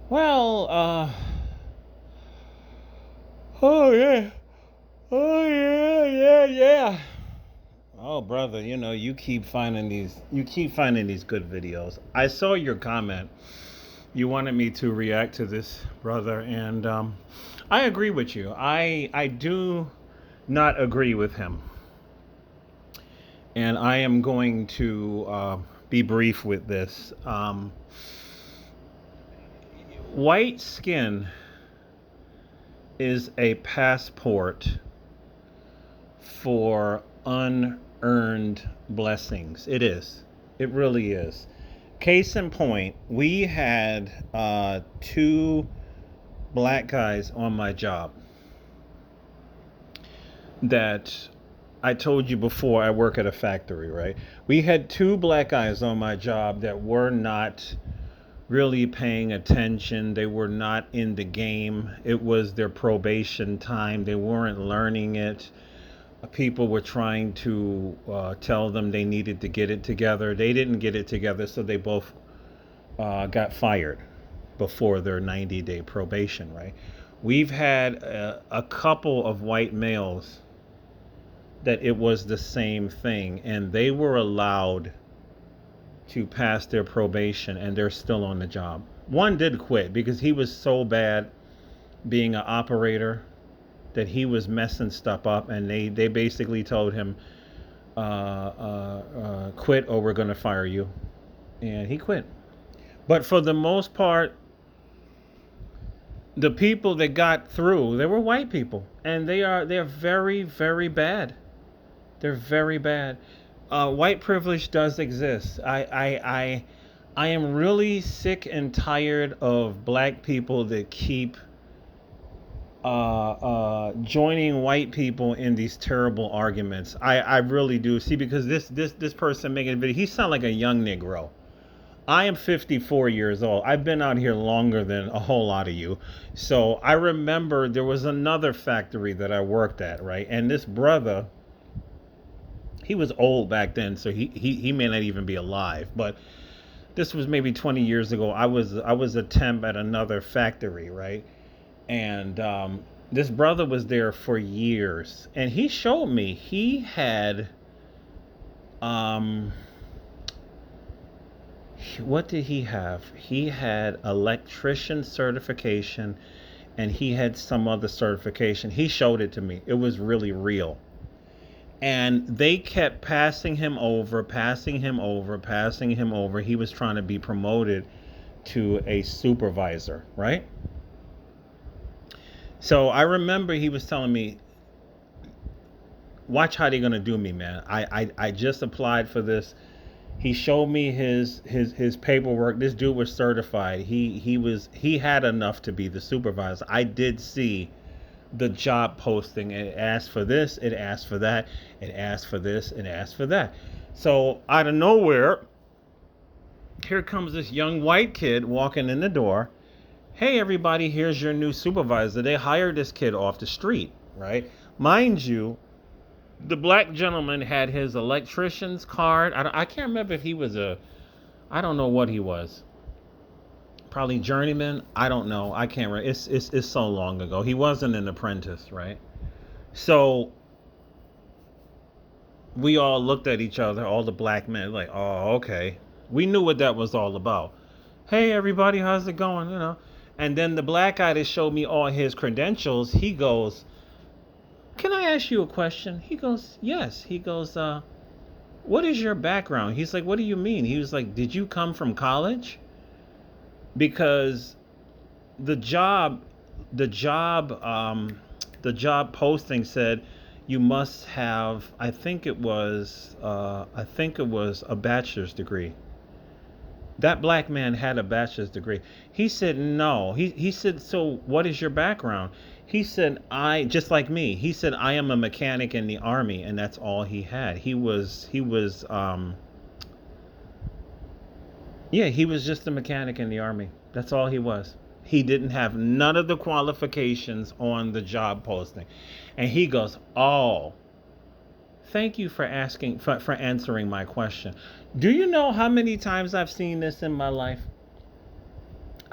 Well, oh yeah, oh yeah. Oh, brother, you keep finding these good videos. I saw your comment. You wanted me to react to this, brother, and I agree with you. I do not agree with him, and I am going to be brief with this. White skin is a passport for unearned blessings. It is. It really is. Case in point, we had two black guys on my job that I told you before. I work at a factory, right? We had two black guys on my job that were not really paying attention. They were not in the game. It was their probation time. They weren't learning it. People were trying to tell them they needed to get it together. They didn't get it together, so they both got fired before their 90-day probation, right? We've had a couple of white males that it was the same thing, and they were allowed to pass their probation, and they're still on the job. One did quit because he was so bad being an operator that he was messing stuff up, and they basically told him, quit or we're going to fire you. And he quit. But for the most part, the people that got through, they were white people, and they're very, very bad. They're very bad. White privilege does exist. I am really sick and tired of black people that keep joining white people in these terrible arguments. I really do. See, because this person making a video, he sound like a young Negro. I am 54 years old. I've been out here longer than a whole lot of you. So I remember there was another factory that I worked at, right? And this brother, he was old back then, so he may not even be alive. But this was maybe 20 years ago. I was a temp at another factory, right? And this brother was there for years, and he showed me he had um what did he have? He had electrician certification, and he had some other certification. He showed it to me. It was really real. And they kept passing him over, passing him over, passing him over. He was trying to be promoted to a supervisor, right? So I remember he was telling me, watch how they're gonna do me, man. I just applied for this. He showed me his paperwork. This dude was certified. He had enough to be the supervisor. I did see the job posting. It asked for this, it asked for that, it asked for this, it asked for that. So out of nowhere, here comes this young white kid walking in the door. Hey everybody, here's your new supervisor. They hired this kid off the street, right? Mind you, the black gentleman had his electrician's card. I can't remember if he was I don't know what he was. Probably journeyman. I don't know. I can't remember. It's so long ago. He wasn't an apprentice, right? So we all looked at each other, all the black men, like, oh, okay. We knew what that was all about. Hey, everybody, how's it going? And then the black guy that showed me all his credentials, he goes, can I ask you a question? He goes, yes. He goes, what is your background? He's like, what do you mean? He was like, did you come from college? Because the job, the job, the job posting said you must have. I think it was a bachelor's degree. That black man had a bachelor's degree. He said no. He said, so what is your background? He said, I just like me. He said, I am a mechanic in the army, and that's all he had. Yeah, he was just a mechanic in the army. That's all he was. He didn't have none of the qualifications on the job posting. And he goes, oh, thank you for answering my question. Do you know how many times I've seen this in my life?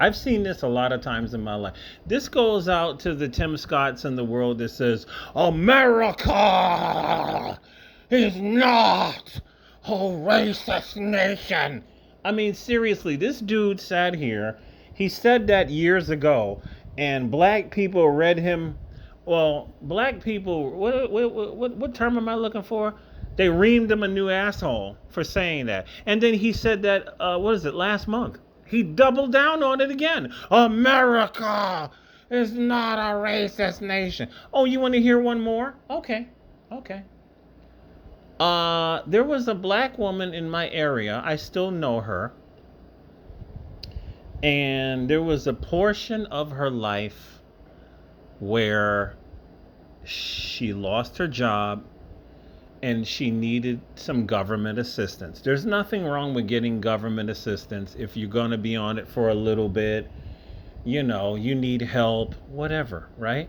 I've seen this a lot of times in my life. This goes out to the Tim Scotts in the world that says, America is not a racist nation. I mean, seriously, this dude sat here. He said that years ago, and black people read him. Well, black people, what term am I looking for? They reamed him a new asshole for saying that. And then he said that, what is it, last month? He doubled down on it again. America is not a racist nation. Oh, you want to hear one more? Okay. Okay. There was a black woman in my area. I still know her. And there was a portion of her life where she lost her job and she needed some government assistance. There's nothing wrong with getting government assistance if you're going to be on it for a little bit. You know, you need help, whatever, right?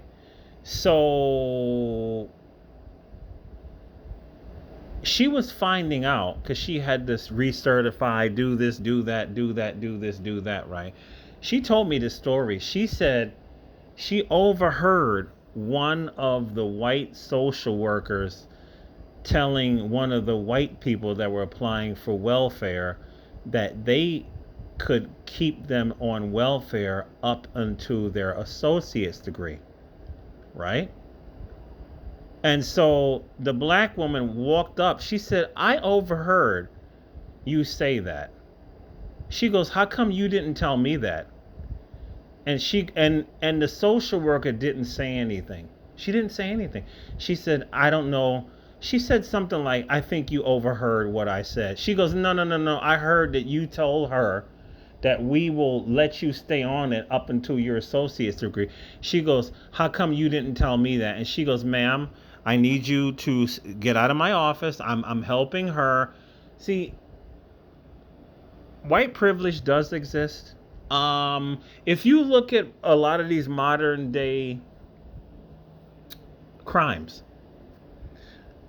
So she was finding out because she had this recertify, do this, do that, do that, do this, do that, right? She told me this story. She said she overheard one of the white social workers telling one of the white people that were applying for welfare that they could keep them on welfare up until their associate's degree, right? And so the black woman walked up. She said, I overheard you say that. She goes, how come you didn't tell me that? And and the social worker didn't say anything. She didn't say anything. She said, I don't know. She said something like, I think you overheard what I said. She goes, no, no, no, no. I heard that you told her that we will let you stay on it up until your associate's degree. She goes, how come you didn't tell me that? And she goes, ma'am, I need you to get out of my office. I'm helping her. See, white privilege does exist. If you look at a lot of these modern day crimes,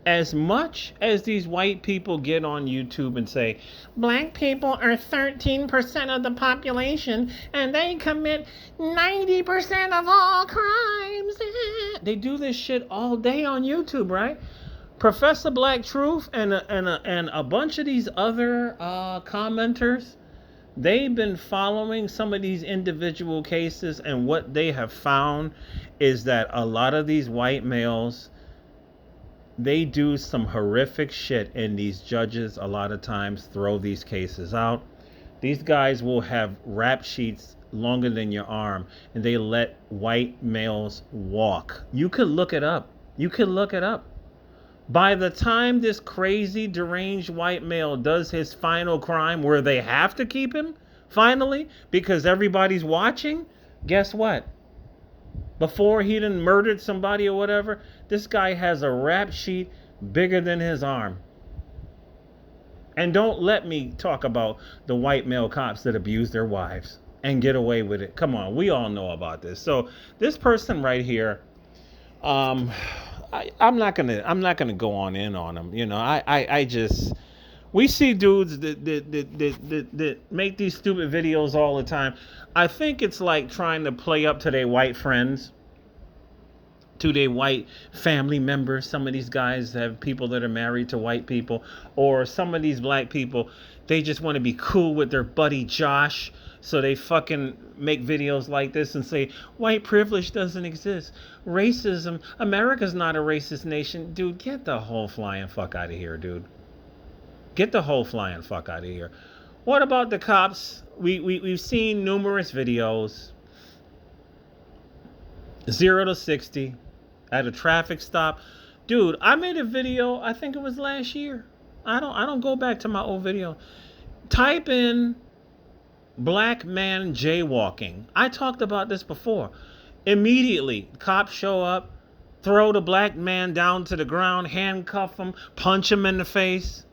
as much as these white people get on YouTube and say, black people are 13% of the population and they commit 90% of all crimes. They do this shit all day on YouTube, right? Professor Black Truth and a bunch of these other commenters, they've been following some of these individual cases, and what they have found is that a lot of these white males, they do some horrific shit, and these judges a lot of times throw these cases out. These guys will have rap sheets longer than your arm, and they let white males walk. You could look it up. You could look it up. By the time this crazy, deranged white male does his final crime where they have to keep him, finally, because everybody's watching, guess what? Before he done murdered somebody or whatever, this guy has a rap sheet bigger than his arm. And don't let me talk about the white male cops that abuse their wives and get away with it. Come on, we all know about this. So this person right here, I'm not gonna go on in on him. You know, I just, we see dudes that make these stupid videos all the time. I think it's like trying to play up to their white friends, to their white family members. Some of these guys have people that are married to white people, or some of these black people, they just want to be cool with their buddy Josh, so they fucking make videos like this and say white privilege doesn't exist, racism, America's not a racist nation. Dude, get the whole flying fuck out of here, dude. Get the whole flying fuck out of here. What about the cops? We've seen numerous videos, 0 to 60 at a traffic stop. Dude, I made a video, I think it was last year. I don't go back to my old video. Type in black man jaywalking. I talked about this before. Immediately, cops show up, throw the black man down to the ground, handcuff him, punch him in the face.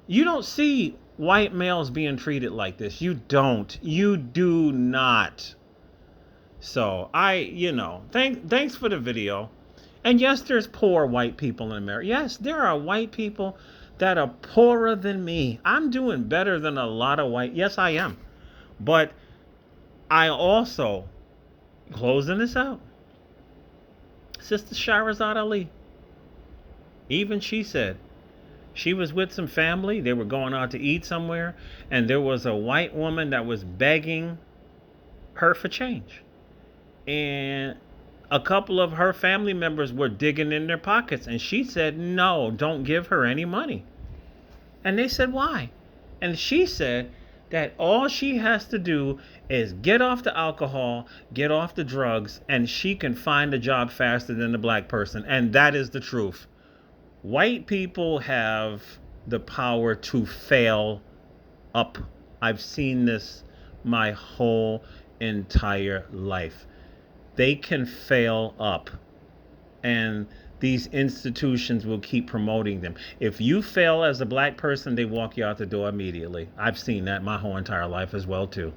You don't see white males being treated like this. You don't. You do not. So thanks for the video. And yes, there's poor white people in America. Yes, there are white people that are poorer than me. I'm doing better than a lot of white. Yes, I am. But I also, closing this out, Sister Shahrazad Ali, even she said she was with some family. They were going out to eat somewhere, and there was a white woman that was begging her for change. And a couple of her family members were digging in their pockets, and she said, "No, don't give her any money." And they said, "Why?" And she said that all she has to do is get off the alcohol, get off the drugs, and she can find a job faster than the black person. And that is the truth. White people have the power to fail up. I've seen this my whole entire life. They can fail up, and these institutions will keep promoting them. If you fail as a black person, they walk you out the door immediately. I've seen that my whole entire life as well too.